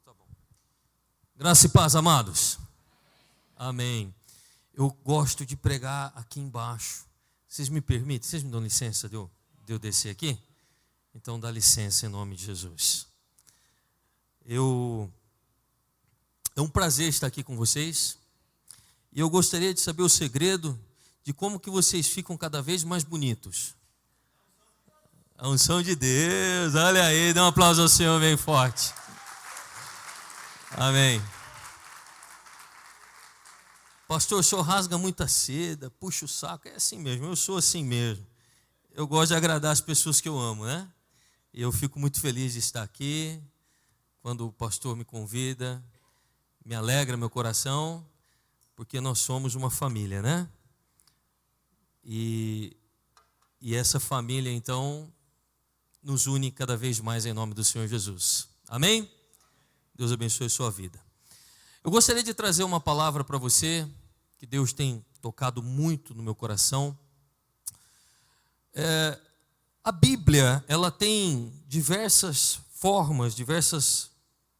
tá bom. Graça e paz, amados. Amém. Eu gosto de pregar aqui embaixo. Vocês me permitem? Vocês me dão licença de eu descer aqui? Então dá licença em nome de Jesus. É um prazer estar aqui com vocês. E eu gostaria de saber o segredo de como que vocês ficam cada vez mais bonitos. A unção de Deus, olha aí, dá um aplauso ao Senhor bem forte. Amém. Pastor, o senhor rasga muita seda, puxa o saco, é assim mesmo, eu sou assim mesmo. Eu gosto de agradar as pessoas que eu amo, né? E eu fico muito feliz de estar aqui, quando o pastor me convida, me alegra meu coração, porque nós somos uma família, né? E essa família, então, nos une cada vez mais em nome do Senhor Jesus. Amém? Deus abençoe a sua vida. Eu gostaria de trazer uma palavra para você, que Deus tem tocado muito no meu coração. A Bíblia, ela tem diversas formas, diversas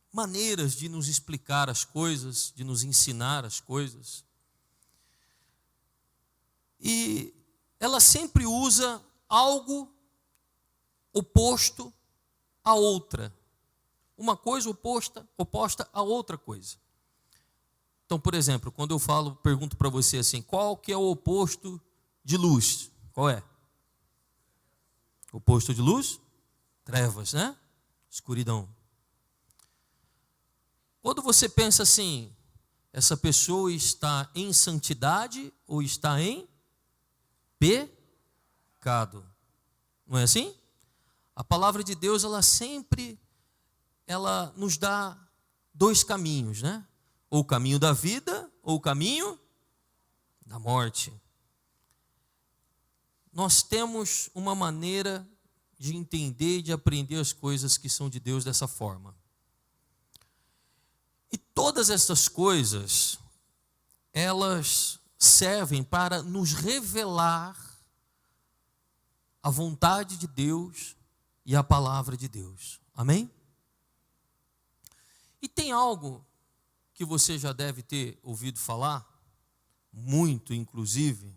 maneiras de nos explicar as coisas, de nos ensinar as coisas. E ela sempre usa algo oposto a outra. Uma coisa oposta a outra coisa. Então, por exemplo, quando eu pergunto para você assim, qual que é o oposto de luz? Qual é? O oposto de luz? Trevas, né? Escuridão. Quando você pensa assim, essa pessoa está em santidade ou está em pecado? Não é assim? A palavra de Deus, ela nos dá dois caminhos, né? Ou o caminho da vida, ou o caminho da morte. Nós temos uma maneira de entender e de aprender as coisas que são de Deus dessa forma. E todas essas coisas, elas servem para nos revelar a vontade de Deus e a palavra de Deus. Amém? E tem algo que você já deve ter ouvido falar, muito inclusive,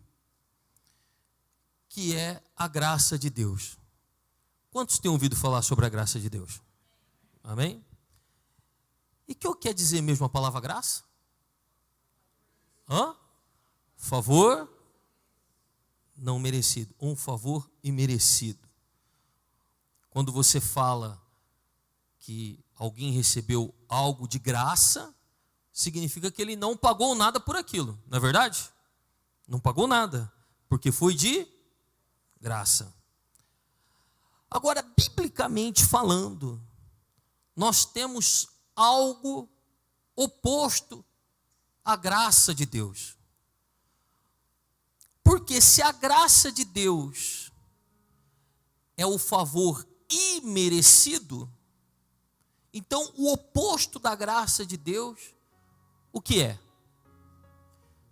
que é a graça de Deus. Quantos têm ouvido falar sobre a graça de Deus? Amém? E o que quer dizer mesmo a palavra graça? Favor não merecido. Um favor imerecido. Quando você fala que alguém recebeu algo de graça, significa que ele não pagou nada por aquilo, não é verdade? Não pagou nada, porque foi de graça. Agora, biblicamente falando, nós temos algo oposto à graça de Deus. Porque se a graça de Deus é o favor imerecido, então o oposto da graça de Deus, o que é?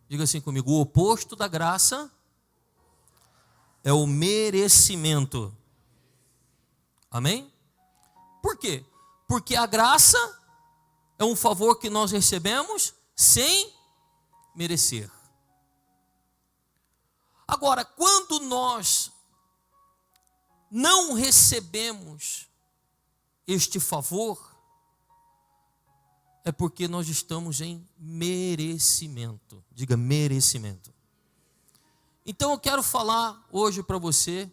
Diga assim comigo, o oposto da graça é o merecimento. Amém? Por quê? Porque a graça é um favor que nós recebemos sem merecer. Agora, quando nós não recebemos este favor, é porque nós estamos em merecimento. Diga merecimento. Então eu quero falar hoje para você,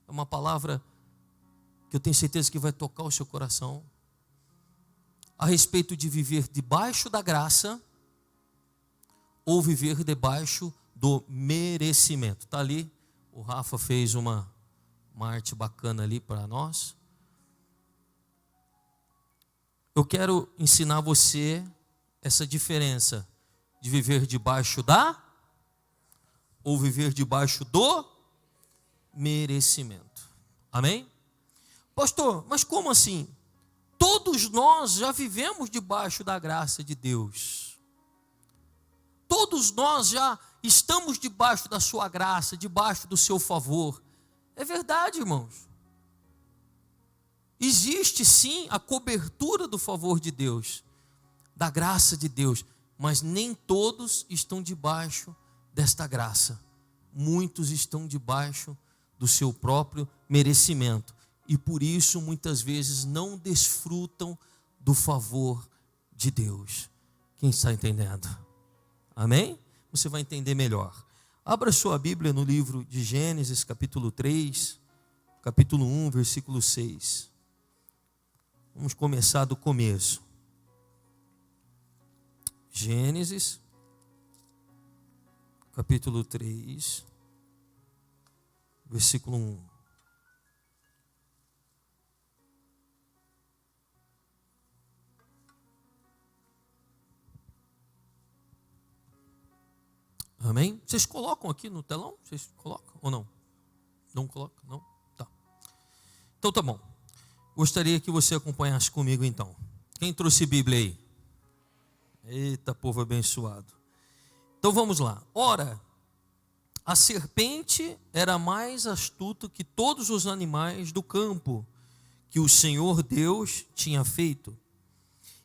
é uma palavra que eu tenho certeza que vai tocar o seu coração, a respeito de viver debaixo da graça ou viver debaixo do merecimento. Está ali, o Rafa fez uma arte bacana ali para nós. Eu quero ensinar você essa diferença de viver debaixo da ou viver debaixo do merecimento. Amém? Pastor, mas como assim? Todos nós já vivemos debaixo da graça de Deus. Todos nós já estamos debaixo da sua graça, debaixo do seu favor. É verdade, irmãos. existe sim a cobertura do favor de Deus, da graça de Deus, mas nem todos estão debaixo desta graça. Muitos estão debaixo do seu próprio merecimento e por isso muitas vezes não desfrutam do favor de Deus. Quem está entendendo? Amém? Você vai entender melhor. Abra sua Bíblia no livro de Gênesis, capítulo 3, capítulo 1, versículo 6. Vamos começar do começo. Gênesis, capítulo 3, versículo 1. Amém? Vocês colocam aqui no telão? Vocês colocam ou não? Não colocam? Não? Tá. Então tá bom. Gostaria que você acompanhasse comigo então. Quem trouxe Bíblia aí? Eita, povo abençoado. Então vamos lá. Ora, a serpente era mais astuta que todos os animais do campo que o Senhor Deus tinha feito.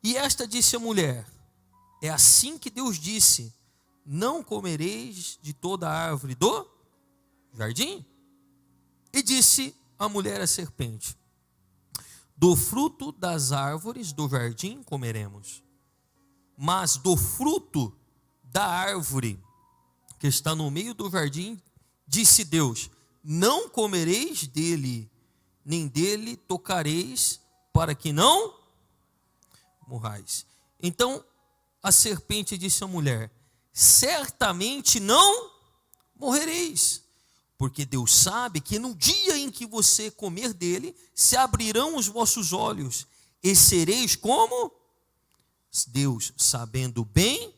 E esta disse à mulher: é assim que Deus disse: não comereis de toda a árvore do jardim? E disse a mulher à serpente: do fruto das árvores do jardim comeremos, mas do fruto da árvore que está no meio do jardim, disse Deus: não comereis dele, nem dele tocareis, para que não morrais. Então a serpente disse à mulher: certamente não morrereis, porque Deus sabe que no dia em que você comer dele, se abrirão os vossos olhos, e sereis como Deus, sabendo o bem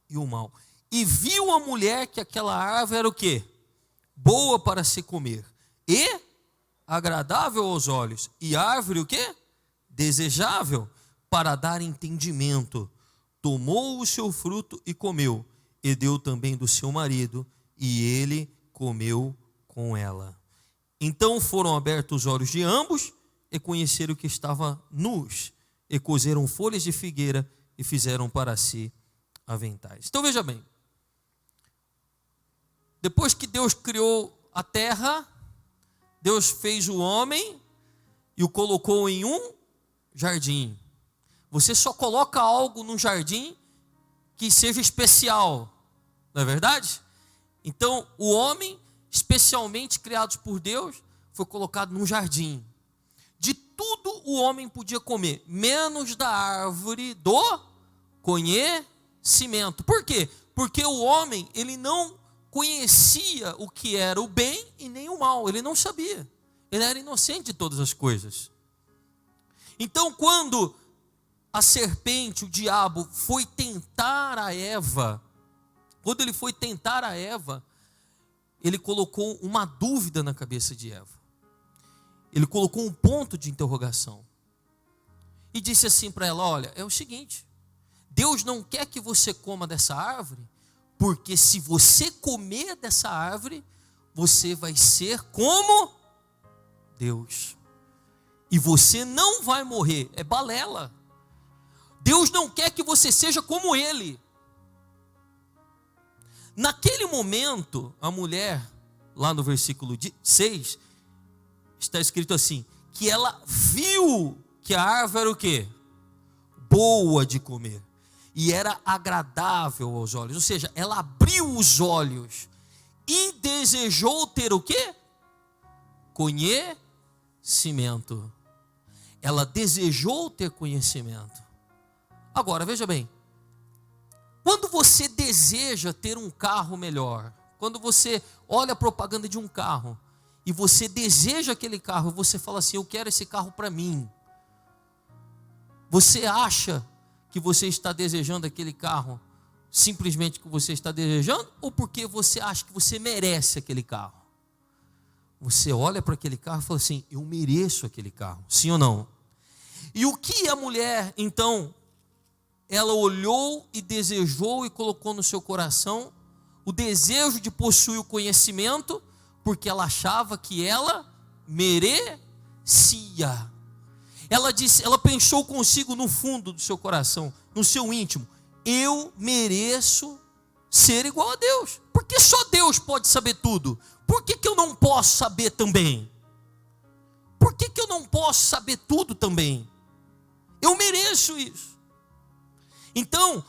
e o mal. E viu a mulher que aquela árvore era o quê? Boa para se comer, e agradável aos olhos, e árvore o quê? Desejável para dar entendimento. Tomou o seu fruto e comeu, e deu também do seu marido, e ele comeu com ela. Então foram abertos os olhos de ambos, e conheceram que estavam nus, e cozeram folhas de figueira, e fizeram para si aventais. Então veja bem, depois que Deus criou a terra, Deus fez o homem, e o colocou em um jardim. Você só coloca algo num jardim que seja especial, não é verdade? Então, o homem, especialmente criado por Deus, foi colocado num jardim. De tudo o homem podia comer, menos da árvore do conhecimento. Por quê? Porque o homem, ele não conhecia o que era o bem e nem o mal, ele não sabia. Ele era inocente de todas as coisas. Então, quando a serpente, o diabo, foi tentar a Eva, quando ele foi tentar a Eva, ele colocou uma dúvida na cabeça de Eva. Ele colocou um ponto de interrogação. E disse assim para ela: olha, é o seguinte, Deus não quer que você coma dessa árvore, porque se você comer dessa árvore, você vai ser como Deus. E você não vai morrer, é balela. Deus não quer que você seja como Ele. Naquele momento, a mulher, lá no versículo 6, está escrito assim, que ela viu que a árvore era o quê? Boa de comer. E era agradável aos olhos. Ou seja, ela abriu os olhos e desejou ter o quê? Conhecimento. Ela desejou ter conhecimento. Agora, veja bem, quando você deseja ter um carro melhor, quando você olha a propaganda de um carro, e você deseja aquele carro, você fala assim: eu quero esse carro para mim. Você acha que você está desejando aquele carro simplesmente que você está desejando, ou porque você acha que você merece aquele carro? Você olha para aquele carro e fala assim: eu mereço aquele carro, sim ou não? E o que a mulher, então, ela olhou e desejou e colocou no seu coração o desejo de possuir o conhecimento, porque ela achava que ela merecia. Ela disse, ela pensou consigo no fundo do seu coração, no seu íntimo: eu mereço ser igual a Deus. Porque só Deus pode saber tudo. Por que eu não posso saber também? Por que eu não posso saber tudo também? Eu mereço isso. Então,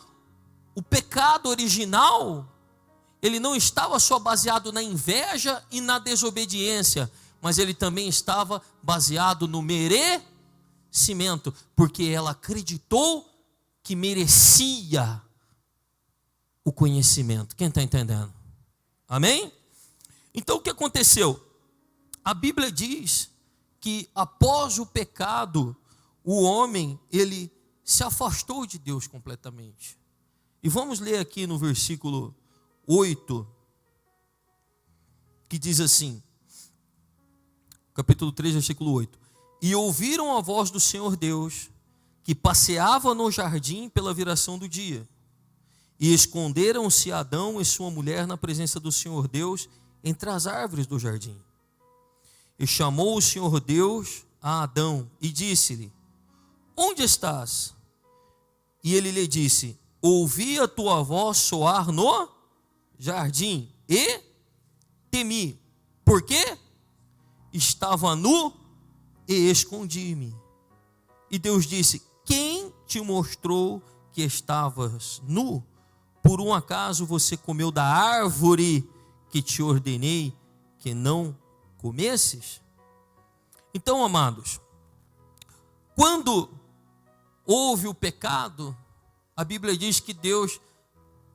o pecado original, ele não estava só baseado na inveja e na desobediência, mas ele também estava baseado no merecimento, porque ela acreditou que merecia o conhecimento. Quem está entendendo? Amém? Então o que aconteceu? A Bíblia diz que após o pecado, o homem, ele se afastou de Deus completamente. E vamos ler aqui no versículo 8, que diz assim, capítulo 3, versículo 8: e ouviram a voz do Senhor Deus, que passeava no jardim pela viração do dia, e esconderam-se Adão e sua mulher na presença do Senhor Deus, entre as árvores do jardim. E chamou o Senhor Deus a Adão, e disse-lhe: onde estás? E ele lhe disse: ouvi a tua voz soar no jardim, e temi. Por quê? Estava nu e escondi-me. E Deus disse: quem te mostrou que estavas nu? Por um acaso você comeu da árvore que te ordenei que não comesses? Então, amados, quando houve o pecado, a Bíblia diz que Deus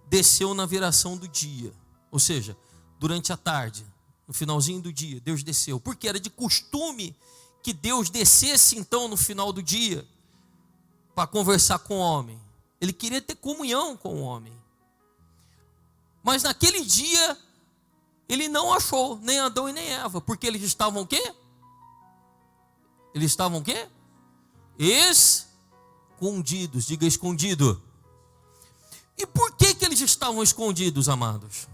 desceu na viração do dia, ou seja, durante a tarde, no finalzinho do dia, Deus desceu, porque era de costume que Deus descesse então no final do dia, para conversar com o homem. Ele queria ter comunhão com o homem, mas naquele dia, ele não achou nem Adão e nem Eva, porque eles estavam o quê? Eles estavam o quê? Escondidos, diga escondido. E por que eles estavam escondidos, amados?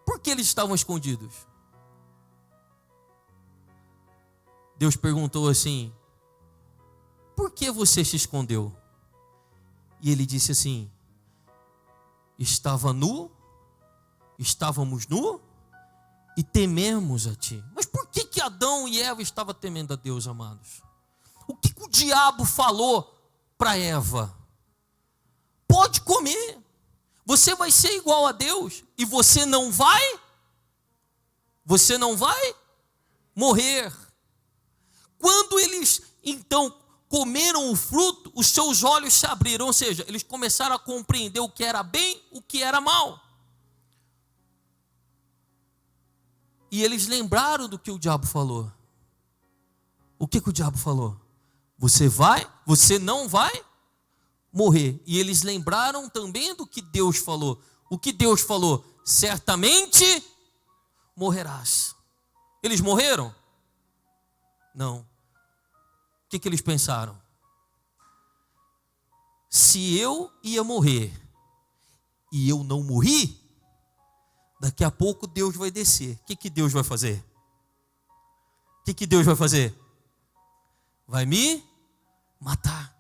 Por que eles estavam escondidos? Deus perguntou assim: por que você se escondeu? E ele disse assim: estávamos nu e tememos a ti. Mas por que Adão e Eva estavam temendo a Deus, amados? O que o diabo falou para Eva? Pode comer, você vai ser igual a Deus e você não vai morrer. Quando eles então comeram o fruto, os seus olhos se abriram, ou seja, eles começaram a compreender o que era bem, o que era mal. E eles lembraram do que o diabo falou. O que o diabo falou? Você não vai morrer. E eles lembraram também do que Deus falou. O que Deus falou? Certamente morrerás. Eles morreram? Não. O que eles pensaram? Se eu ia morrer e eu não morri, daqui a pouco Deus vai descer. O que Deus vai fazer? O que Deus vai fazer? Vai me matar.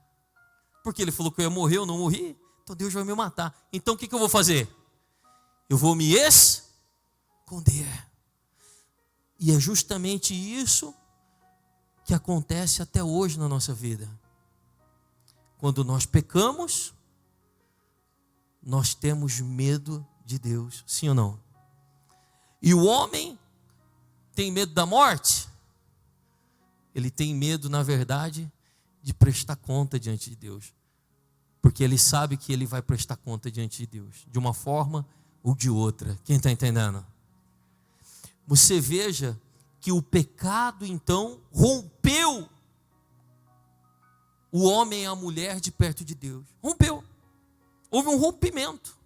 Porque ele falou que eu ia morrer, eu não morri, então Deus vai me matar. Então o que eu vou fazer? Eu vou me esconder. E é justamente isso que acontece até hoje na nossa vida. Quando nós pecamos, nós temos medo de Deus, sim ou não? E o homem tem medo da morte? Ele tem medo, na verdade, de prestar conta diante de Deus. Porque ele sabe que ele vai prestar conta diante de Deus, de uma forma ou de outra. Quem está entendendo? Você veja que o pecado, então, rompeu o homem e a mulher de perto de Deus. Rompeu. Houve um rompimento.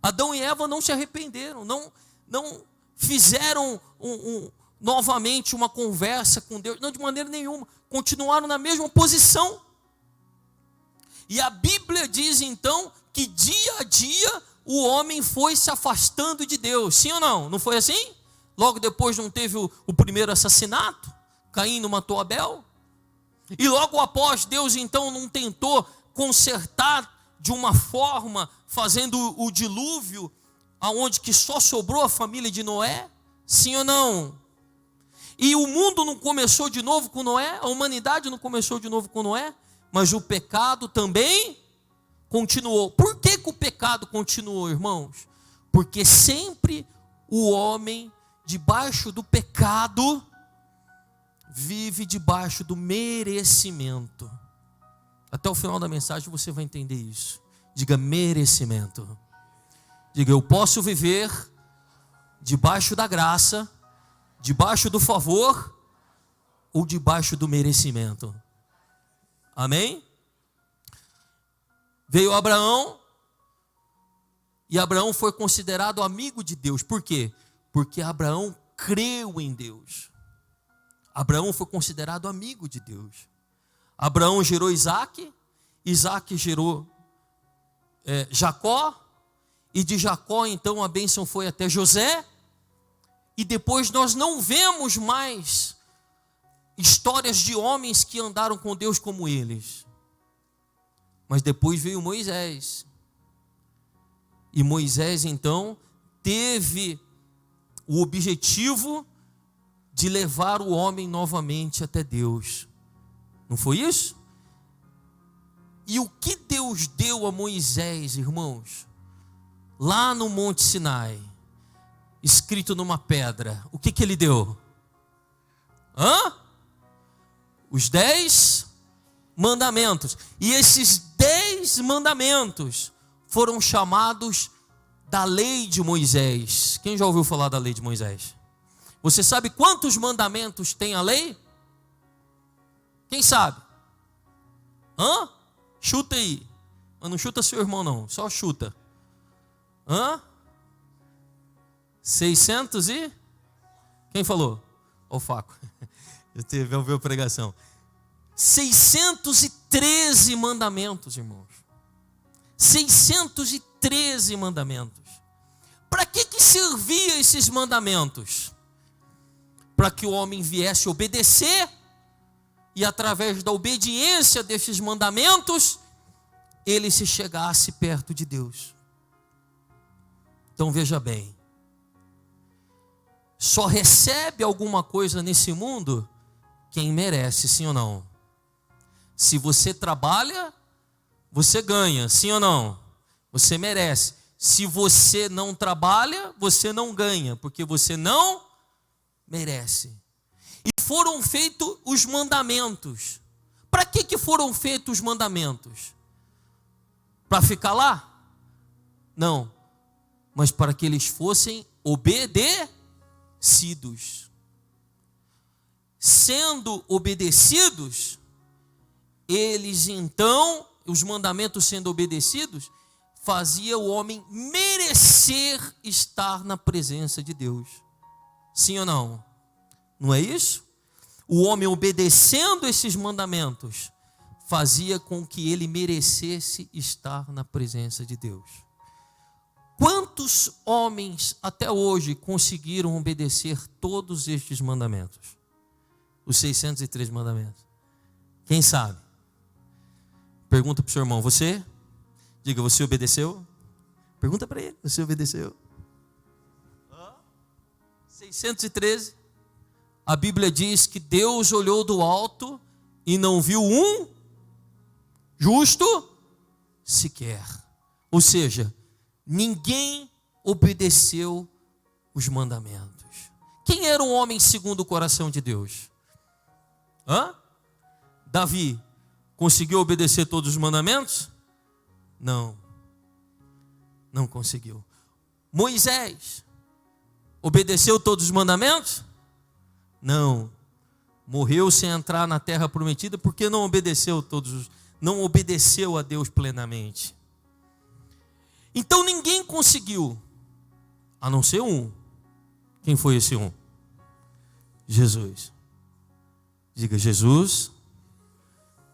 Adão e Eva não se arrependeram, não fizeram novamente uma conversa com Deus, não, de maneira nenhuma, continuaram na mesma posição. E a Bíblia diz então que dia a dia o homem foi se afastando de Deus, sim ou não? Não foi assim? Logo depois não teve o primeiro assassinato? Caim não matou Abel? E logo após, Deus então não tentou consertar de uma forma, fazendo o dilúvio, aonde que só sobrou a família de Noé? Sim ou não? E o mundo não começou de novo com Noé, a humanidade não começou de novo com Noé, mas o pecado também continuou. Por que que o pecado continuou, irmãos? Porque sempre o homem, debaixo do pecado, vive debaixo do merecimento. Até o final da mensagem você vai entender isso. Diga merecimento. Diga, eu posso viver debaixo da graça, debaixo do favor ou debaixo do merecimento. Amém? Veio Abraão, e Abraão foi considerado amigo de Deus. Por quê? Porque Abraão creu em Deus. Abraão foi considerado amigo de Deus. Abraão gerou Isaac, Isaac gerou Jacó, e de Jacó então a bênção foi até José, e depois nós não vemos mais histórias de homens que andaram com Deus como eles. Mas depois veio Moisés, e Moisés então teve o objetivo de levar o homem novamente até Deus. Não foi isso? E o que Deus deu a Moisés, irmãos, lá no Monte Sinai, escrito numa pedra, o que ele deu? Os 10 mandamentos. E esses 10 mandamentos foram chamados da lei de Moisés. Quem já ouviu falar da lei de Moisés? Você sabe quantos mandamentos tem a lei? Quem sabe? Chuta aí. Mas não chuta seu irmão não, só chuta. 600 e... Quem falou? O Faco. Eu ouvi a pregação. 613 mandamentos, irmãos. 613 mandamentos. Para que serviam esses mandamentos? Para que o homem viesse obedecer, e através da obediência desses mandamentos, ele se chegasse perto de Deus. Então veja bem, só recebe alguma coisa nesse mundo quem merece, sim ou não? Se você trabalha, você ganha, sim ou não? Você merece. Se você não trabalha, você não ganha, porque você não merece. E foram feitos os mandamentos. Para que foram feitos os mandamentos? Para ficar lá? Não. Mas para que eles fossem obedecidos. Sendo obedecidos, eles então, os mandamentos sendo obedecidos, fazia o homem merecer estar na presença de Deus. Sim ou não? Não é isso? O homem obedecendo esses mandamentos fazia com que ele merecesse estar na presença de Deus. Quantos homens até hoje conseguiram obedecer todos estes mandamentos? Os 603 mandamentos. Quem sabe? Pergunta para o seu irmão, você? Diga, você obedeceu? Pergunta para ele, você obedeceu? 613. A Bíblia diz que Deus olhou do alto e não viu um justo sequer. Ou seja, ninguém obedeceu os mandamentos. Quem era um homem segundo o coração de Deus? Davi conseguiu obedecer todos os mandamentos? Não. Não conseguiu. Moisés obedeceu todos os mandamentos? Não. Morreu sem entrar na terra prometida porque não obedeceu não obedeceu a Deus plenamente. Então ninguém conseguiu, a não ser um. Quem foi esse um? Jesus. Diga, Jesus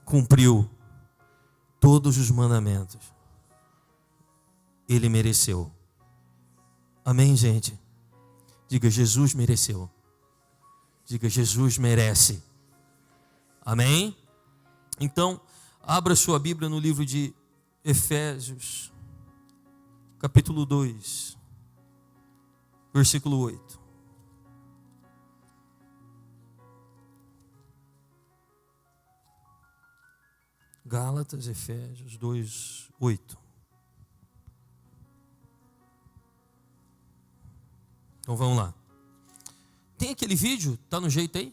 cumpriu todos os mandamentos. Ele mereceu. Amém, gente? Diga, Jesus mereceu. Diga, Jesus merece. Amém? Então, abra sua Bíblia no livro de Efésios, capítulo 2, versículo 8. Gálatas, Efésios 2, 8. Então vamos lá. Tem aquele vídeo? Tá no jeito aí?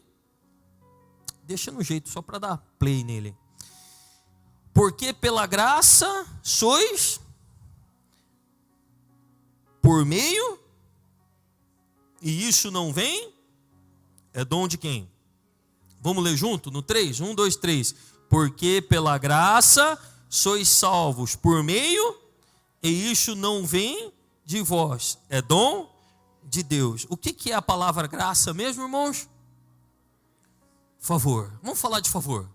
Deixa no jeito, só para dar play nele. Porque pela graça sois por meio, e isso não vem, é dom de quem? Vamos ler junto? No 3? 1, 2, 3. Porque pela graça sois salvos por meio, e isso não vem de vós, é dom de Deus. O que é a palavra graça mesmo, irmãos? Favor. Vamos falar de favor.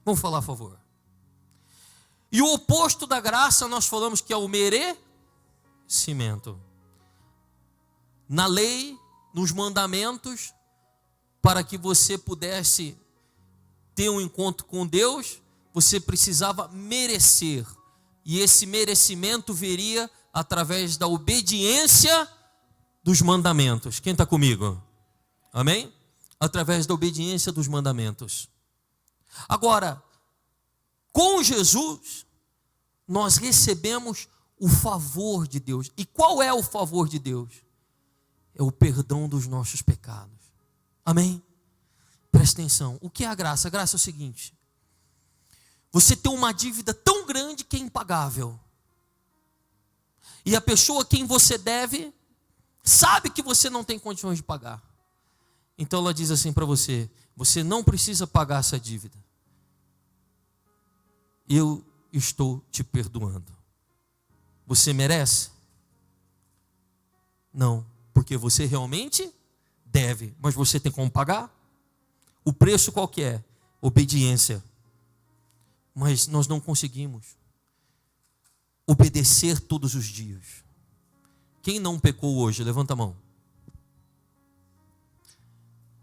Vamos falar a favor. E o oposto da graça nós falamos que é o merecimento. Na lei, nos mandamentos, para que você pudesse ter um encontro com Deus, você precisava merecer. E esse merecimento viria através da obediência dos mandamentos. Quem está comigo? Amém? Através da obediência dos mandamentos. Agora, com Jesus, nós recebemos o favor de Deus. E qual é o favor de Deus? É o perdão dos nossos pecados. Amém? Presta atenção. O que é a graça? A graça é o seguinte: você tem uma dívida tão grande que é impagável. E a pessoa a quem você deve sabe que você não tem condições de pagar. Então ela diz assim para você: você não precisa pagar essa dívida. Eu estou te perdoando. Você merece? Não, porque você realmente deve, mas você tem como pagar? O preço qual que é? Obediência. Mas nós não conseguimos obedecer todos os dias. Quem não pecou hoje? Levanta a mão.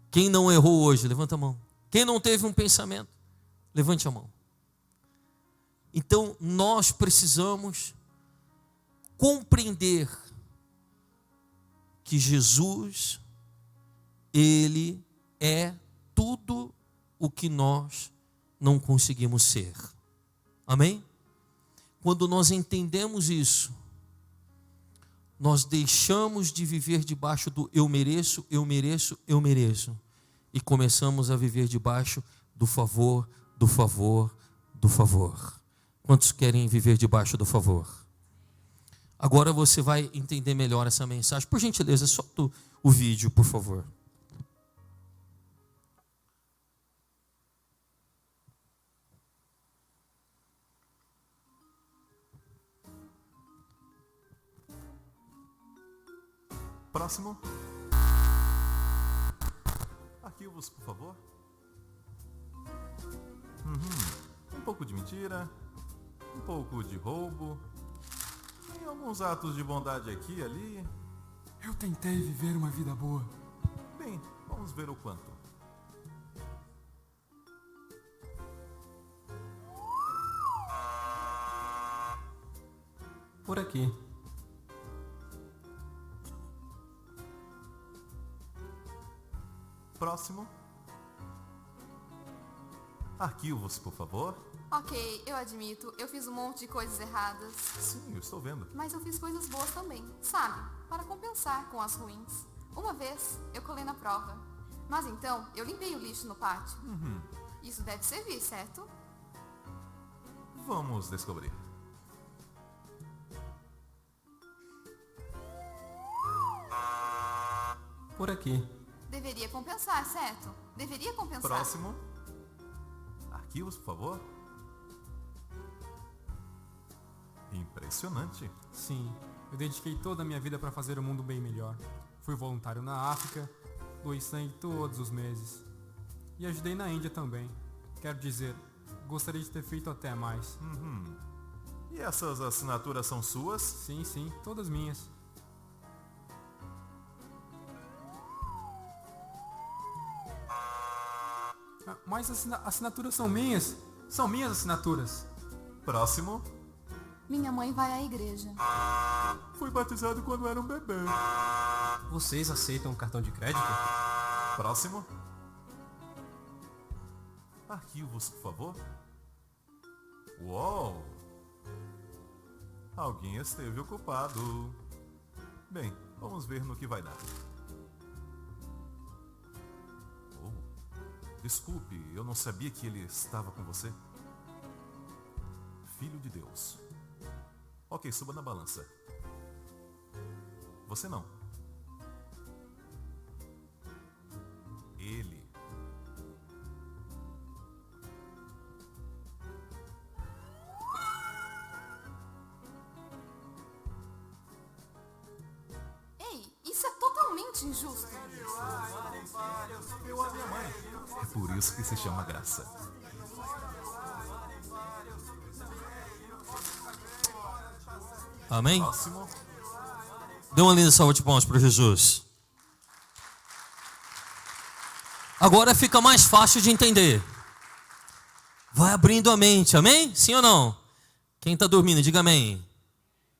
Quem não errou hoje? Levanta a mão. Quem não teve um pensamento? Levante a mão. Então nós precisamos compreender que Jesus, Ele é tudo o que nós não conseguimos ser. Amém? Quando nós entendemos isso, nós deixamos de viver debaixo do eu mereço, eu mereço, eu mereço, e começamos a viver debaixo do favor, do favor, do favor. Quantos querem viver debaixo do favor? Agora você vai entender melhor essa mensagem. Por gentileza, solta o vídeo, por favor. Próximo. Arquivos, por favor. Um pouco de mentira, um pouco de roubo, tem alguns atos de bondade aqui e ali. Eu tentei viver uma vida boa. Bem, vamos ver o quanto. Por aqui. Próximo. Arquivos, por favor. Ok, eu admito, eu fiz um monte de coisas erradas. Sim, eu estou vendo. Mas eu fiz coisas boas também, sabe? Para compensar com as ruins. Uma vez, eu colei na prova. Mas então, eu limpei o lixo no pátio. Isso deve servir, certo? Vamos descobrir. Por aqui. Deveria compensar, certo? Deveria compensar. Próximo. Arquivos, por favor. Impressionante. Sim, eu dediquei toda a minha vida para fazer o mundo bem melhor. Fui voluntário na África, doei sangue todos os meses. E ajudei na Índia também. Quero dizer, gostaria de ter feito até mais. E essas assinaturas são suas? Sim, todas minhas. Mas as assinaturas são minhas. São minhas assinaturas. Próximo. Minha mãe vai à igreja. Fui batizado quando era um bebê. Vocês aceitam cartão de crédito? Próximo. Arquivos, por favor. Uou! Alguém esteve ocupado. Bem, vamos ver no que vai dar. Oh, desculpe, eu não sabia que ele estava com você. Filho de Deus. Ok, suba na balança. Você não. Ele. Ei, isso é totalmente injusto. Eu a minha mãe. É por isso que se chama graça. Amém? Próximo. Dê uma linda salva de palmas para Jesus. Agora fica mais fácil de entender. Vai abrindo a mente, amém? Sim ou não? Quem está dormindo, diga amém.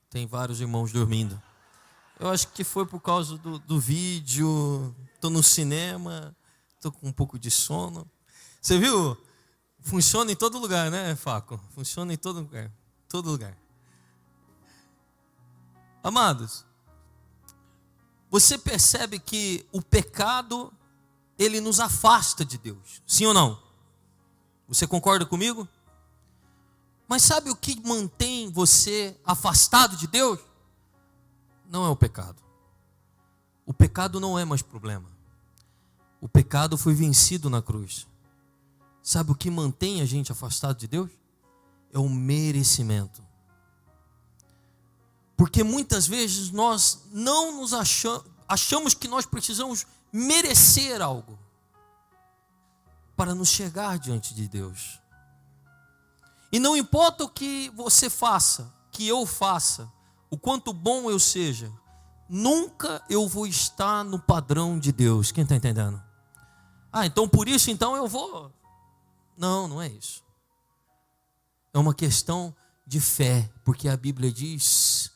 Tem vários irmãos dormindo. Eu acho que foi por causa do vídeo. Estou no cinema, estou com um pouco de sono. Você viu? Funciona em todo lugar, né, Faco? Funciona em todo lugar. Todo lugar. Amados, você percebe que o pecado, ele nos afasta de Deus. Sim ou não? Você concorda comigo? Mas sabe o que mantém você afastado de Deus? Não é o pecado. O pecado não é mais problema. O pecado foi vencido na cruz. Sabe o que mantém a gente afastado de Deus? É o merecimento. Porque muitas vezes nós não nos achamos que nós precisamos merecer algo para nos chegar diante de Deus. E não importa o que você faça, que eu faça, o quanto bom eu seja, nunca eu vou estar no padrão de Deus. Quem está entendendo? Então por isso então eu vou... Não, não é isso. É uma questão de fé, porque a Bíblia diz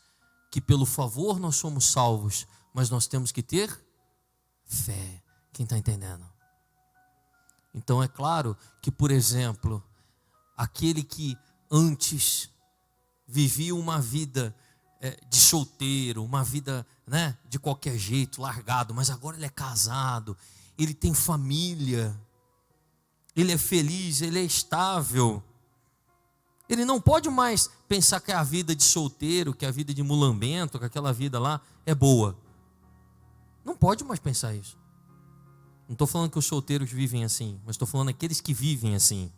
que pelo favor nós somos salvos, mas nós temos que ter fé. Quem está entendendo? Então é claro que, por exemplo, aquele que antes vivia uma vida de solteiro, uma vida, né, de qualquer jeito, largado, mas agora ele é casado, ele tem família, ele é feliz, ele é estável. Ele não pode mais pensar que a vida de solteiro, que a vida de mulambento, que aquela vida lá é boa. Não pode mais pensar isso. Não estou falando que os solteiros vivem assim, mas estou falando aqueles que vivem assim.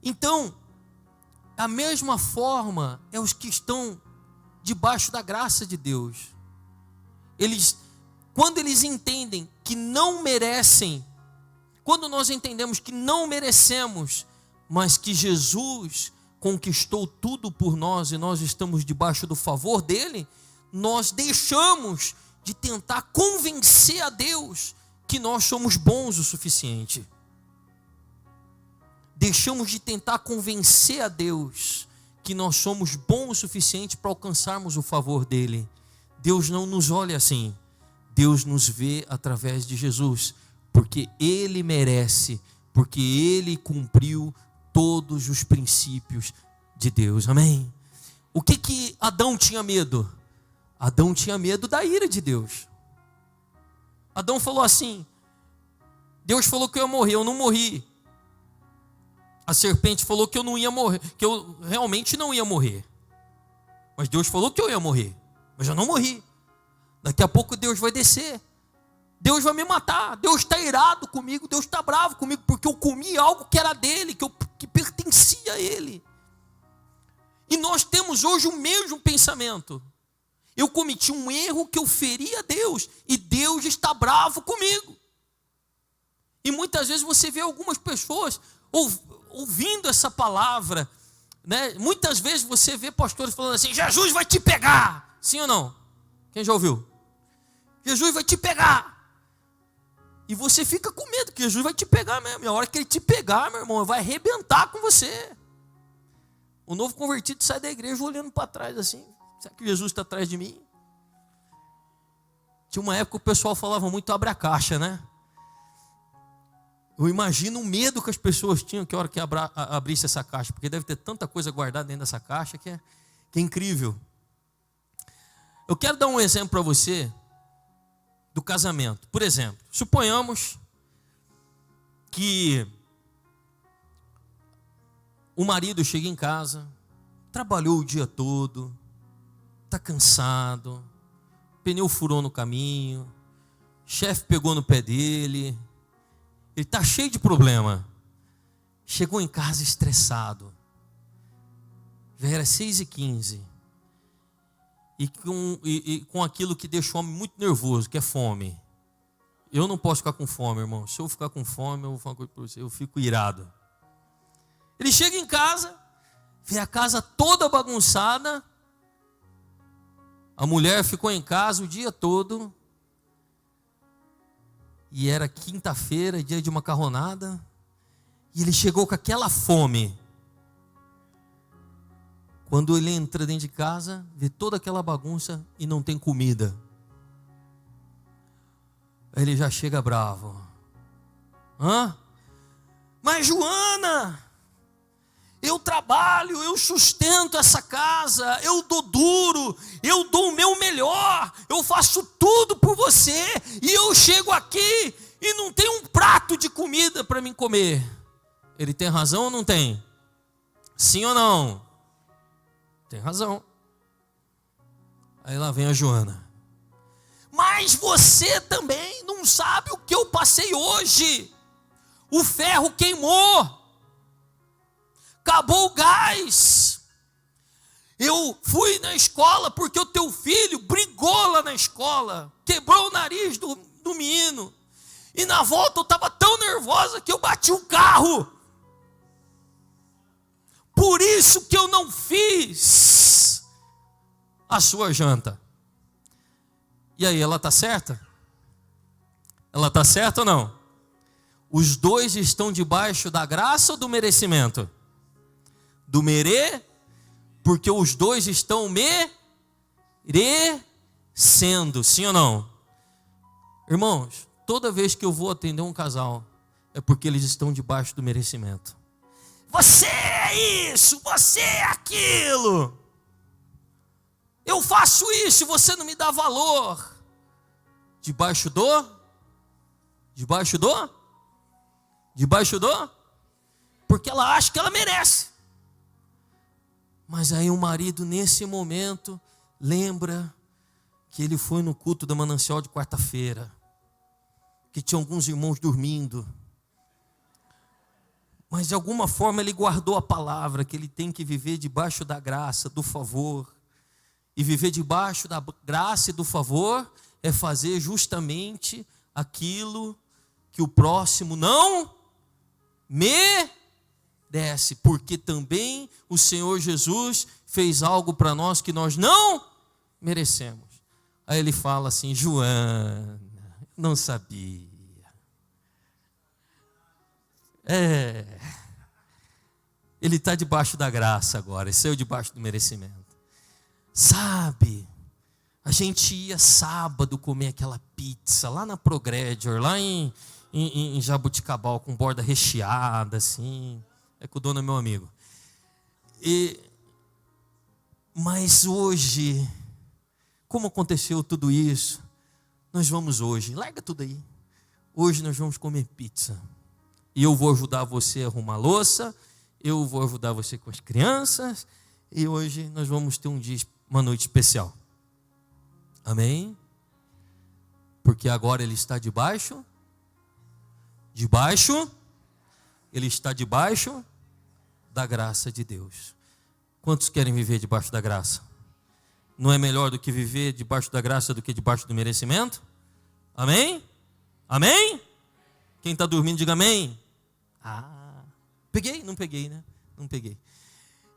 Então, da mesma forma, é os que estão debaixo da graça de Deus. Quando eles entendem que não merecem, quando nós entendemos que não merecemos, mas que Jesus conquistou tudo por nós e nós estamos debaixo do favor dele, nós deixamos de tentar convencer a Deus que nós somos bons o suficiente. Deixamos de tentar convencer a Deus que nós somos bons o suficiente para alcançarmos o favor dele. Deus não nos olha assim. Deus nos vê através de Jesus, porque ele merece, porque ele cumpriu todos os princípios de Deus. Amém? O que Adão tinha medo? Adão tinha medo da ira de Deus. Adão falou assim: Deus falou que eu ia morrer, eu não morri. A serpente falou que eu não ia morrer, que eu realmente não ia morrer. Mas Deus falou que eu ia morrer, mas eu não morri. Daqui a pouco Deus vai descer. Deus vai me matar. Deus está irado comigo, Deus está bravo comigo, porque eu comi algo que era dele, que pertencia a ele. E nós temos hoje o mesmo pensamento. Eu cometi um erro que eu feri a Deus, e Deus está bravo comigo. E muitas vezes você vê algumas pessoas ouvindo essa palavra, né? Muitas vezes você vê pastores falando assim: Jesus vai te pegar. Sim ou não? Quem já ouviu? Jesus vai te pegar. E você fica com medo que Jesus vai te pegar mesmo. E a hora que ele te pegar, meu irmão, vai arrebentar com você. O novo convertido sai da igreja olhando para trás assim. Será que Jesus está atrás de mim? Tinha uma época que o pessoal falava muito abre a caixa, né? Eu imagino o medo que as pessoas tinham que a hora que abrisse essa caixa. Porque deve ter tanta coisa guardada dentro dessa caixa que é incrível. Eu quero dar um exemplo para você do casamento. Por exemplo, suponhamos que o marido chega em casa, trabalhou o dia todo, está cansado, pneu furou no caminho, chefe pegou no pé dele, ele está cheio de problema. Chegou em casa estressado. Já era 6h15. E com aquilo que deixa o homem muito nervoso, que é fome. Eu não posso ficar com fome, irmão. Se eu ficar com fome, eu vou falar uma coisa para você, eu fico irado. Ele chega em casa, vê a casa toda bagunçada. A mulher ficou em casa o dia todo. E era quinta-feira, dia de macarronada. E ele chegou com aquela fome. Quando ele entra dentro de casa, vê toda aquela bagunça e não tem comida. Aí ele já chega bravo. Mas Joana, eu trabalho, eu sustento essa casa, eu dou duro, eu dou o meu melhor, eu faço tudo por você, e eu chego aqui e não tem um prato de comida para mim comer. Ele tem razão ou não tem? Sim ou não? Tem razão. Aí lá vem a Joana. Mas você também não sabe o que eu passei hoje. O ferro queimou. Acabou o gás. Eu fui na escola porque o teu filho brigou lá na escola. Quebrou o nariz do menino. E na volta eu estava tão nervosa que eu bati o carro. Por isso que eu não fiz a sua janta. E aí, ela está certa? Ela está certa ou não? Os dois estão debaixo da graça ou do merecimento? Do porque os dois estão merecendo, sim ou não? Irmãos, toda vez que eu vou atender um casal, é porque eles estão debaixo do merecimento. Você é isso, você é aquilo. Eu faço isso e você não me dá valor. Debaixo do? Porque ela acha que ela merece. Mas aí o marido, nesse momento, lembra que ele foi no culto da Manancial de quarta-feira, que tinha alguns irmãos dormindo. Mas de alguma forma ele guardou a palavra, que ele tem que viver debaixo da graça, do favor. E viver debaixo da graça e do favor é fazer justamente aquilo que o próximo não merece. Porque também o Senhor Jesus fez algo para nós que nós não merecemos. Aí ele fala assim: Joana, não sabia. Ele está debaixo da graça agora, saiu debaixo do merecimento. Sabe, a gente ia sábado comer aquela pizza lá na Progredior, lá em Jabuticabal, com borda recheada, assim. É que o dono é meu amigo. Mas hoje, como aconteceu tudo isso, nós vamos hoje, larga tudo aí. Hoje nós vamos comer pizza. E eu vou ajudar você a arrumar louça, eu vou ajudar você com as crianças, e hoje nós vamos ter uma noite especial. Amém? Porque agora ele está debaixo, ele está debaixo da graça de Deus. Quantos querem viver debaixo da graça? Não é melhor do que viver debaixo da graça do que debaixo do merecimento? Amém? Amém? Quem está dormindo, diga amém. Peguei? Não peguei, né? Não peguei.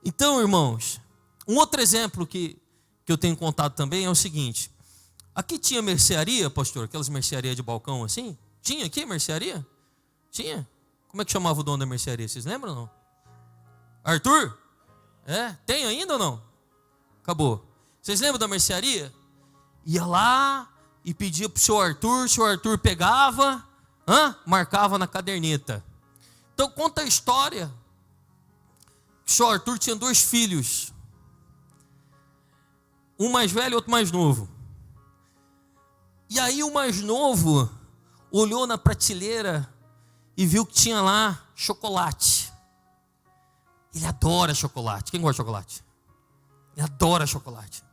Então, irmãos, um outro exemplo que eu tenho contado também é o seguinte. Aqui tinha mercearia, pastor, aquelas mercearias de balcão assim. Tinha aqui mercearia? Tinha? Como é que chamava o dono da mercearia? Vocês lembram ou não? Arthur? É? Tem ainda ou não? Acabou. Vocês lembram da mercearia? Ia lá e pedia para o seu Arthur pegava, marcava na caderneta. Então conta a história. O seu Arthur tinha 2 filhos. Um mais velho e outro mais novo. E aí o mais novo olhou na prateleira e viu que tinha lá chocolate. Ele adora chocolate. Quem gosta de chocolate? Ele adora chocolate.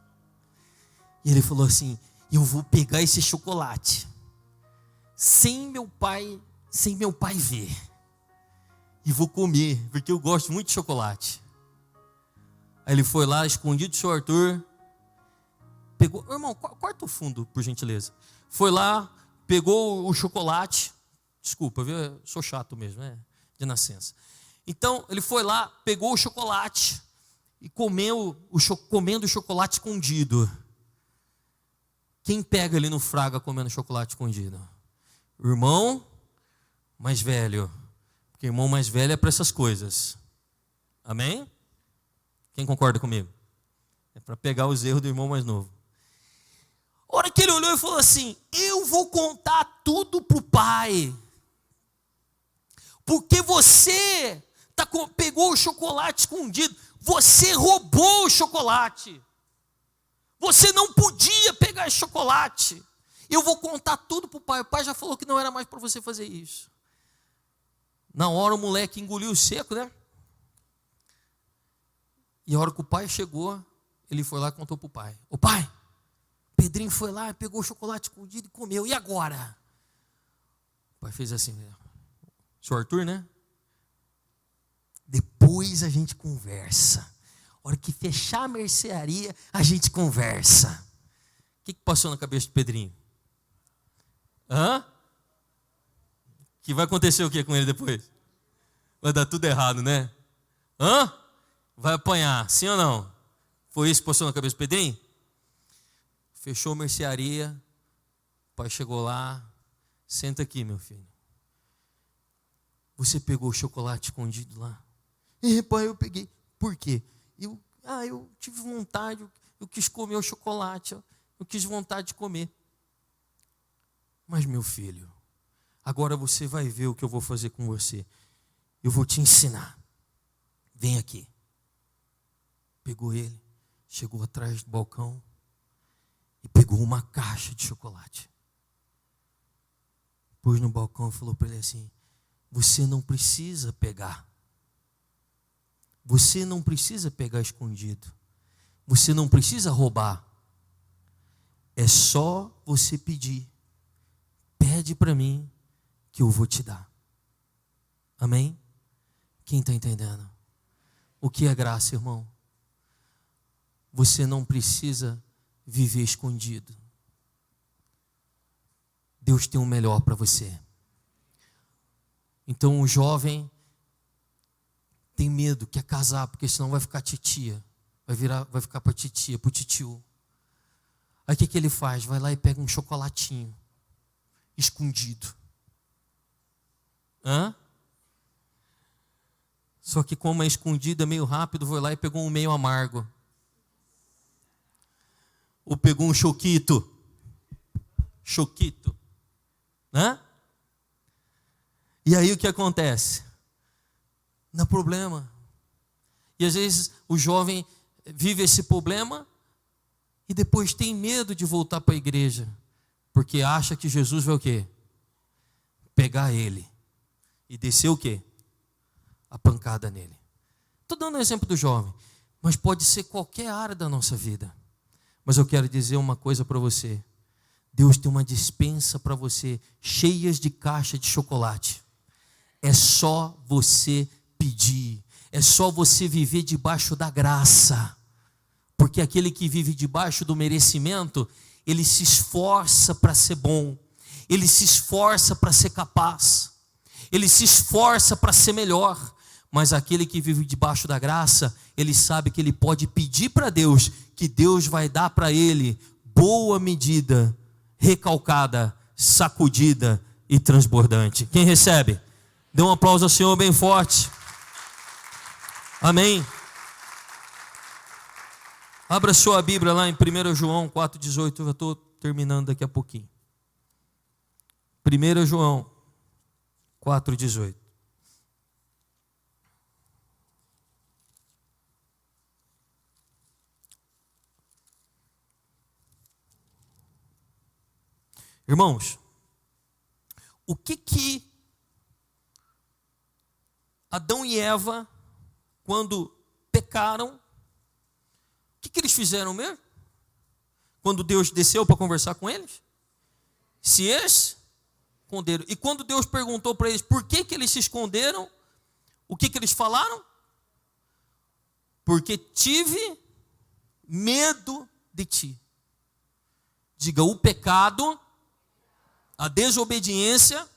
E ele falou assim: eu vou pegar esse chocolate sem meu pai ver. E vou comer, porque eu gosto muito de chocolate. Aí ele foi lá, escondido do seu Arthur, pegou, irmão, corta o fundo, por gentileza. Foi lá, pegou o chocolate. Desculpa, viu? Eu sou chato mesmo, de nascença. Então, ele foi lá, pegou o chocolate e comendo o chocolate escondido. Quem pega ali no Fraga comendo chocolate escondido? O irmão mais velho. Porque irmão mais velho é para essas coisas. Amém? Quem concorda comigo? É para pegar os erros do irmão mais novo. A hora que ele olhou e falou assim: eu vou contar tudo para o pai. Porque você pegou o chocolate escondido. Você roubou o chocolate. Você não podia pegar esse chocolate. Eu vou contar tudo para o pai. O pai já falou que não era mais para você fazer isso. Na hora o moleque engoliu o seco, né? E a hora que o pai chegou, ele foi lá e contou para o pai: ô pai, Pedrinho foi lá, pegou o chocolate escondido e comeu. E agora? O pai fez assim: seu Arthur, né? Depois a gente conversa. A hora que fechar a mercearia, a gente conversa. O que passou na cabeça do Pedrinho? Que vai acontecer o que com ele depois? Vai dar tudo errado, né? Vai apanhar, sim ou não? Foi isso que passou na cabeça do Pedrinho? Fechou a mercearia. O pai chegou lá: senta aqui, meu filho. Você pegou o chocolate escondido lá? Pai, eu peguei. Por quê? Eu tive vontade, eu quis comer o chocolate, eu quis vontade de comer. Mas, meu filho, agora você vai ver o que eu vou fazer com você. Eu vou te ensinar. Vem aqui. Pegou ele, chegou atrás do balcão e pegou uma caixa de chocolate. Pôs no balcão e falou para ele assim: você não precisa pegar. Você não precisa pegar escondido. Você não precisa roubar. É só você pedir. Pede para mim que eu vou te dar. Amém? Quem está entendendo? O que é graça, irmão? Você não precisa viver escondido. Deus tem o melhor para você. Então o jovem tem medo, quer casar, porque senão vai ficar titia. Vai ficar para titia, para o titio. Aí o que ele faz? Vai lá e pega um chocolatinho escondido. Só que como é escondido, é meio rápido, foi lá e pegou um meio amargo. Ou pegou um choquito. Choquito. E aí o que acontece? Não há problema. E às vezes o jovem vive esse problema e depois tem medo de voltar para a igreja, porque acha que Jesus vai o quê? Pegar ele e descer o quê? A pancada nele. Estou dando um exemplo do jovem, mas pode ser qualquer área da nossa vida. Mas eu quero dizer uma coisa para você: Deus tem uma despensa para você, cheias de caixa de chocolate. É só você pedir, é só você viver debaixo da graça, porque aquele que vive debaixo do merecimento, ele se esforça para ser bom, ele se esforça para ser capaz, ele se esforça para ser melhor. Mas aquele que vive debaixo da graça, ele sabe que ele pode pedir para Deus, que Deus vai dar para ele boa medida, recalcada, sacudida, e transbordante. Quem recebe? Dê um aplauso ao Senhor bem forte. Amém. Abra sua Bíblia lá em 1 João 4,18. Eu já estou terminando daqui a pouquinho. 1 João 4,18. Irmãos, o que Adão e Eva, quando pecaram, o que eles fizeram mesmo? Quando Deus desceu para conversar com eles? Se esconderam. E quando Deus perguntou para eles por que eles se esconderam, o que eles falaram? Porque tive medo de ti. Diga, o pecado, a desobediência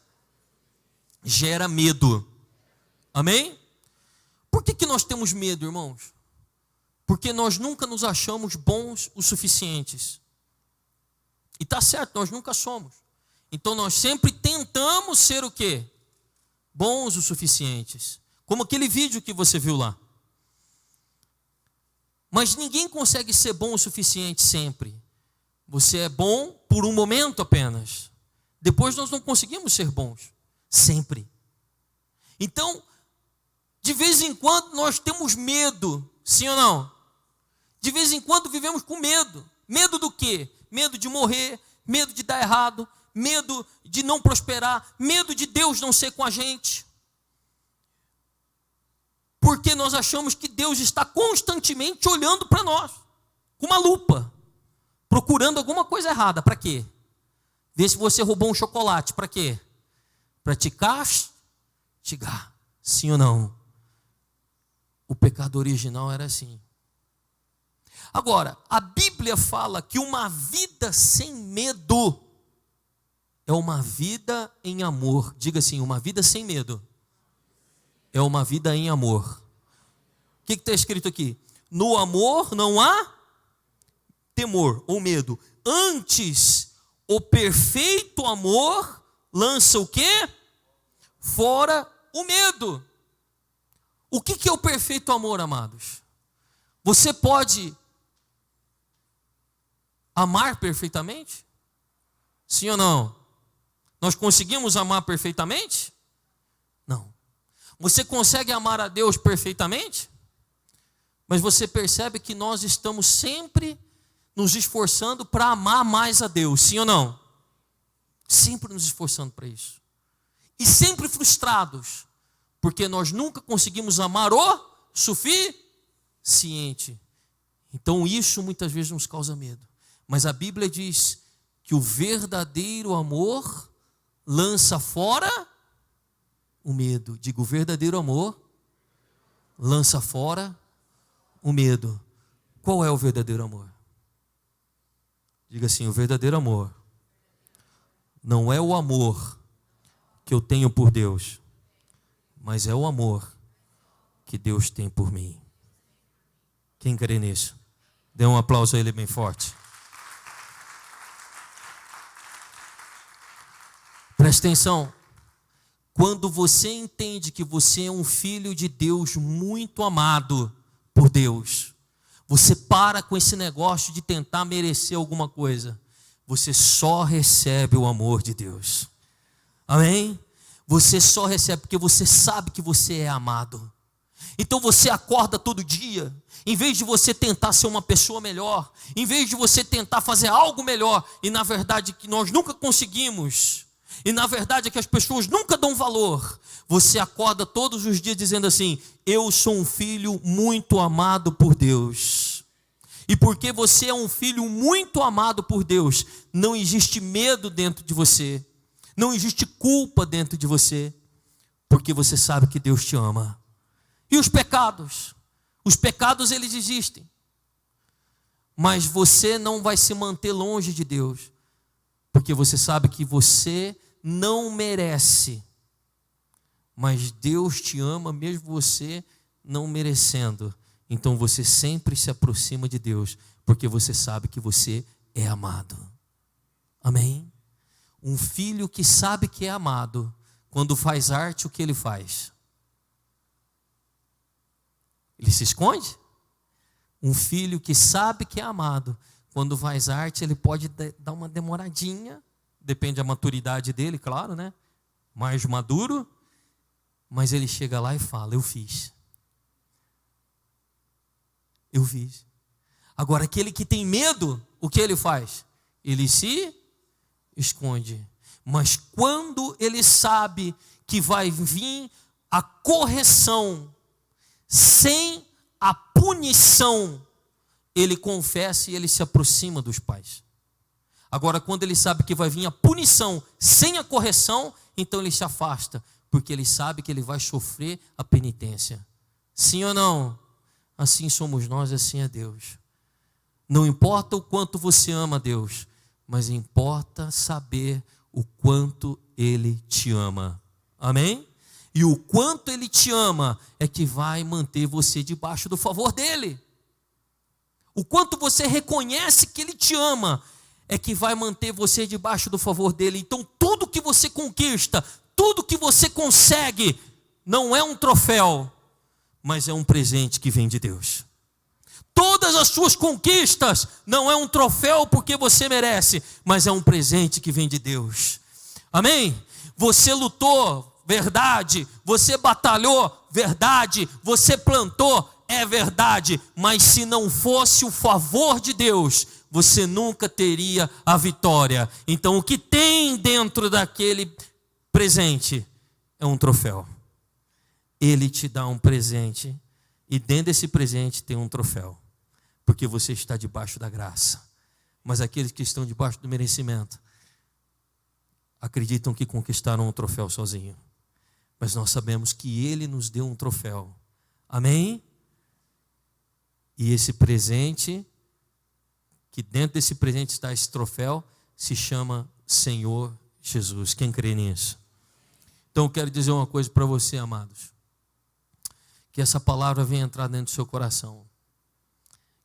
gera medo. Amém? Por que nós temos medo, irmãos? Porque nós nunca nos achamos bons o suficientes. E está certo, nós nunca somos. Então nós sempre tentamos ser o quê? Bons o suficientes. Como aquele vídeo que você viu lá. Mas ninguém consegue ser bom o suficiente sempre. Você é bom por um momento apenas. Depois nós não conseguimos ser bons. Sempre. Então, de vez em quando nós temos medo. Sim ou não? De vez em quando vivemos com medo. Medo do quê? Medo de morrer, medo de dar errado, medo de não prosperar, medo de Deus não ser com a gente. Porque nós achamos que Deus está constantemente olhando para nós, com uma lupa, procurando alguma coisa errada. Para quê? Ver se você roubou um chocolate. Para quê? Para te castigar. Sim ou não? O pecado original era assim. Agora, a Bíblia fala que uma vida sem medo é uma vida em amor. Diga assim, uma vida sem medo é uma vida em amor. O que está escrito aqui? No amor não há temor ou medo. Antes, o perfeito amor lança o quê? Fora o medo. O que é o perfeito amor, amados? Você pode amar perfeitamente? Sim ou não? Nós conseguimos amar perfeitamente? Não. Você consegue amar a Deus perfeitamente? Mas você percebe que nós estamos sempre nos esforçando para amar mais a Deus, sim ou não? Sempre nos esforçando para isso. E sempre frustrados, porque nós nunca conseguimos amar o suficiente. Então isso muitas vezes nos causa medo. Mas a Bíblia diz que o verdadeiro amor lança fora o medo. Digo, o verdadeiro amor lança fora o medo. Qual é o verdadeiro amor? Diga assim, o verdadeiro amor não é o amor que eu tenho por Deus, mas é o amor que Deus tem por mim. Quem crê nisso? Dê um aplauso a Ele bem forte. Presta atenção. Quando você entende que você é um filho de Deus muito amado por Deus, você para com esse negócio de tentar merecer alguma coisa. Você só recebe o amor de Deus. Amém? Você só recebe porque você sabe que você é amado. Então você acorda todo dia, em vez de você tentar ser uma pessoa melhor, em vez de você tentar fazer algo melhor, e na verdade que nós nunca conseguimos, e na verdade é que as pessoas nunca dão valor, você acorda todos os dias dizendo assim, eu sou um filho muito amado por Deus. E porque você é um filho muito amado por Deus, não existe medo dentro de você, não existe culpa dentro de você, porque você sabe que Deus te ama. E os pecados? Os pecados eles existem, mas você não vai se manter longe de Deus, porque você sabe que você não merece, mas Deus te ama mesmo você não merecendo. Então você sempre se aproxima de Deus, porque você sabe que você é amado. Amém? Um filho que sabe que é amado, quando faz arte, o que ele faz? Ele se esconde? Um filho que sabe que é amado, quando faz arte, ele pode dar uma demoradinha, depende da maturidade dele, claro, né? Mais maduro, mas ele chega lá e fala: eu fiz. Eu fiz. Agora, aquele que tem medo, o que ele faz? Ele se esconde. Mas quando ele sabe que vai vir a correção sem a punição, ele confessa e ele se aproxima dos pais. Agora, quando ele sabe que vai vir a punição sem a correção, então ele se afasta, porque ele sabe que ele vai sofrer a penitência. Sim ou não? Assim somos nós, assim é Deus. Não importa o quanto você ama Deus, mas importa saber o quanto Ele te ama. Amém? E o quanto Ele te ama é que vai manter você debaixo do favor dEle. O quanto você reconhece que Ele te ama é que vai manter você debaixo do favor dEle. Então tudo que você conquista, tudo que você consegue, não é um troféu, mas é um presente que vem de Deus. Todas as suas conquistas não é um troféu porque você merece, mas é um presente que vem de Deus. Amém? Você lutou, verdade. Você batalhou, verdade. Você plantou, é verdade. Mas se não fosse o favor de Deus, você nunca teria a vitória. Então o que tem dentro daquele presente é um troféu. Ele te dá um presente e dentro desse presente tem um troféu, porque você está debaixo da graça. Mas aqueles que estão debaixo do merecimento acreditam que conquistaram um troféu sozinho. Mas nós sabemos que Ele nos deu um troféu. Amém? E esse presente, que dentro desse presente está esse troféu, se chama Senhor Jesus. Quem crê nisso? Então eu quero dizer uma coisa para você, amados. Que essa palavra venha entrar dentro do seu coração.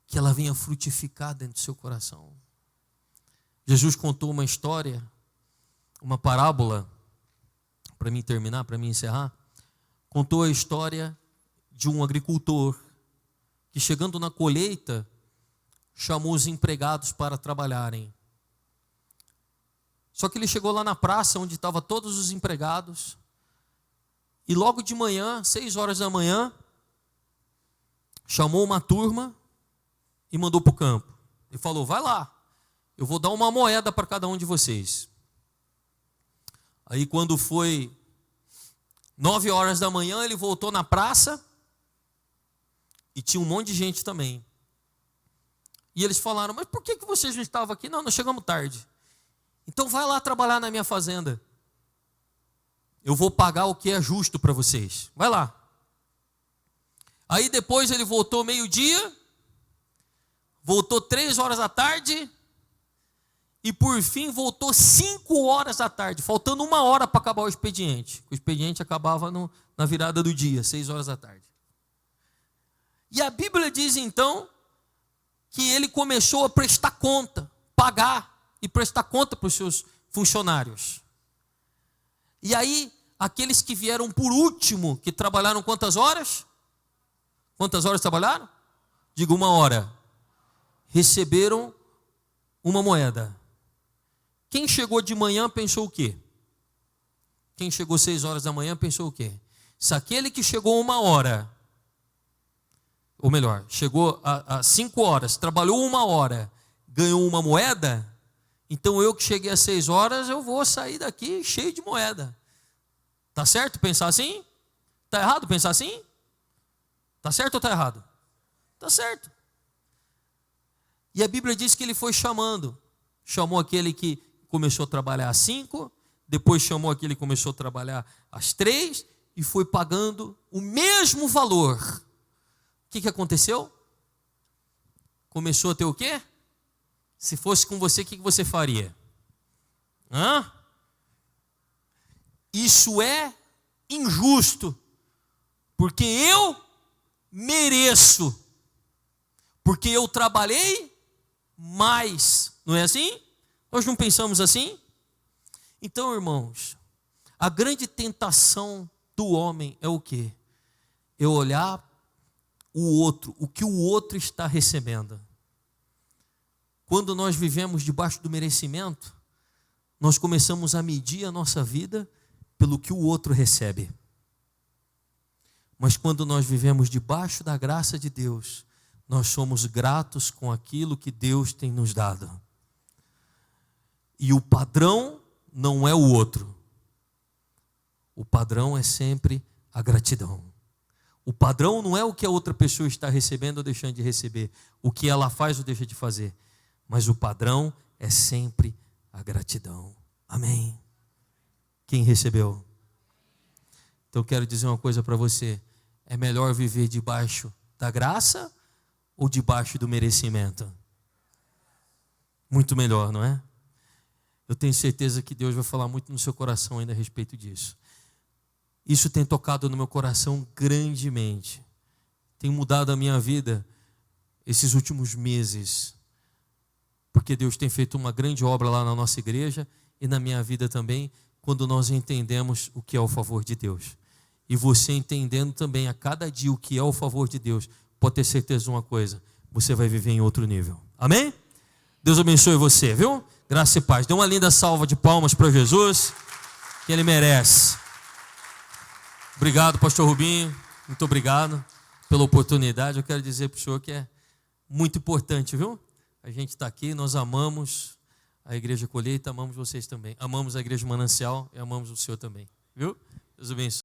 Que ela venha frutificar dentro do seu coração. Jesus contou uma história, uma parábola, para mim terminar, para mim encerrar. Contou a história de um agricultor que, chegando na colheita, chamou os empregados para trabalharem. Só que ele chegou lá na praça onde estavam todos os empregados. E logo de manhã, 6 horas da manhã, chamou uma turma e mandou para o campo. E falou: vai lá, eu vou dar uma moeda para cada um de vocês. Aí quando foi 9 horas da manhã, ele voltou na praça e tinha um monte de gente também. E eles falaram: mas por que vocês não estavam aqui? Não, nós chegamos tarde. Então vai lá trabalhar na minha fazenda. Eu vou pagar o que é justo para vocês. Vai lá. Aí depois ele voltou meio-dia, voltou 3 horas da tarde e por fim voltou 5 horas da tarde, faltando 1 hora para acabar o expediente. O expediente acabava na virada do dia, 6 horas da tarde. E a Bíblia diz então que ele começou a prestar conta, pagar e prestar conta para os seus funcionários. E aí, aqueles que vieram por último, que trabalharam quantas horas? Quantas horas trabalharam? Digo, 1 hora. Receberam 1 moeda. Quem chegou de manhã pensou o quê? Quem chegou 6 horas da manhã pensou o quê? Se aquele que chegou 1 hora, ou melhor, chegou a 5 horas, trabalhou 1 hora, ganhou 1 moeda, então eu que cheguei às 6 horas, eu vou sair daqui cheio de moeda. Tá certo pensar assim? Tá errado pensar assim? Tá certo ou tá errado? Tá certo. E a Bíblia diz que ele foi chamando. Chamou aquele que começou a trabalhar às 5, depois chamou aquele que começou a trabalhar às 3 e foi pagando o mesmo valor. O que aconteceu? Começou a ter o quê? Se fosse com você, o que você faria? Isso é injusto, porque eu mereço, porque eu trabalhei mais, não é assim? Nós não pensamos assim? Então, irmãos, a grande tentação do homem é o quê? É olhar o outro, o que o outro está recebendo. Quando nós vivemos debaixo do merecimento, nós começamos a medir a nossa vida pelo que o outro recebe. Mas quando nós vivemos debaixo da graça de Deus, nós somos gratos com aquilo que Deus tem nos dado. E o padrão não é o outro. O padrão é sempre a gratidão. O padrão não é o que a outra pessoa está recebendo ou deixando de receber, o que ela faz ou deixa de fazer. Mas o padrão é sempre a gratidão. Amém? Quem recebeu? Então eu quero dizer uma coisa para você. É melhor viver debaixo da graça ou debaixo do merecimento? Muito melhor, não é? Eu tenho certeza que Deus vai falar muito no seu coração ainda a respeito disso. Isso tem tocado no meu coração grandemente. Tem mudado a minha vida esses últimos meses. Porque Deus tem feito uma grande obra lá na nossa igreja e na minha vida também, quando nós entendemos o que é o favor de Deus. E você entendendo também a cada dia o que é o favor de Deus, pode ter certeza de uma coisa, você vai viver em outro nível. Amém? Deus abençoe você, viu? Graça e paz. Dê uma linda salva de palmas para Jesus, que Ele merece. Obrigado, pastor Rubinho. Muito obrigado pela oportunidade. Eu quero dizer para o senhor que é muito importante, viu? A gente está aqui, nós amamos a Igreja Colheita, amamos vocês também. Amamos a Igreja Manancial e amamos o senhor também, viu? Deus abençoe.